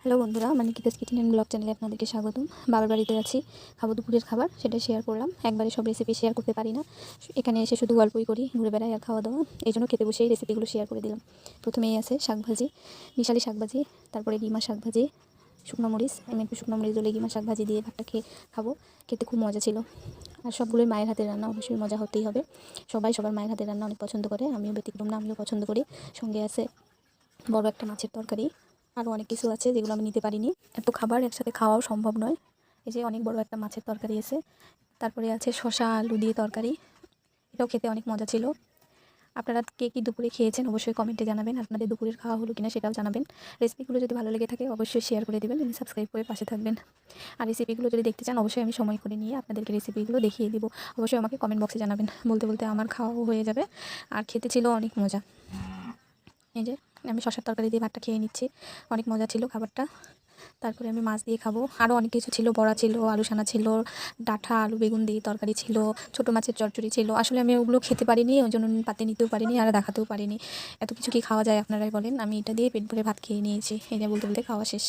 Hello বন্ধুরা, নিকিতাস kitchen and blog চ্যানেলে আপনাদেরকে স্বাগতম। বাবার বাড়িতে আছি, খাবো দুপুরের খাবার, সেটা শেয়ার করলাম। একবারে সব রেসিপি শেয়ার করতে পারি না, এখানে এসে শুধু গল্পই করি, ঘুরে বেড়াই আর খাওয়া দাওয়া। এই জন্য খেতে বসেই রেসিপিগুলো শেয়ার করে দিলাম। প্রথমেই আছে শাকভাজি, মিশালি শাকভাজি, তারপরে গিমা শাকভাজি, শুকনো মরিচ। আমি একটু শুকনো মরিচ দিলে গিমা শাকভাজি দিয়ে ভাতটা খাবো। খেতে খুব মজা ছিল। আর সবগুলোই মায়ের হাতের রান্না, অবশ্যই মজা হতেই হবে। সবাই সবার মায়ের হাতের রান্না অনেক পছন্দ করে, আমিও ব্যতিক্রম না, আমিও পছন্দ করি। সঙ্গে আছে বড় একটা মাছের তরকারি, আরও অনেক কিছু আছে যেগুলো আমি নিতে পারিনি। এত খাবার একসাথে খাওয়াও সম্ভব নয়। এই যে অনেক বড় একটা মাছের তরকারি আছে, তারপরে আছে শসা আলু দিয়ে তরকারি, এটাও খেতে অনেক মজা ছিল। আপনারা কে কী দুপুরে খেয়েছেন অবশ্যই কমেন্টে জানাবেন, আপনাদের দুপুরের খাওয়া হলো কিনা সেটাও জানাবেন। রেসিপিগুলো যদি ভালো লেগে থাকে অবশ্যই শেয়ার করে দেবেন এবং সাবস্ক্রাইব করে পাশে থাকবেন। আর রেসিপিগুলো যদি দেখতে চান অবশ্যই আমি সময় করে নিয়ে আপনাদেরকে রেসিপিগুলো দেখিয়ে দিব। অবশ্যই আমাকে কমেন্ট বক্সে জানাবেন। বলতে বলতে আমার খাওয়াও হয়ে যাবে, আর খেতে ছিল অনেক মজা। এই যে আমি শসার তরকারি দিয়ে ভাতটা খেয়ে নিচ্ছি, অনেক মজা ছিল খাবারটা। তারপরে আমি মাছ দিয়ে খাবো, আরও অনেক কিছু ছিল। বড়া ছিল, আলু সানা ছিল, ডাঁটা আলু বেগুন দিয়ে তরকারি ছিল, ছোটো মাছের চচ্চড়ি ছিল। আসলে আমি ওগুলো খেতে পারিনি, ওই জন্য পাতে নিতেও পারিনি আর দেখাতেও পারিনি। এত কিছু কি খাওয়া যায় আপনারাই বলেন। আমি এটা দিয়ে পেট ভরে ভাত খেয়ে নিয়েছি। এই যে বলতে বলতে খাওয়া শেষ।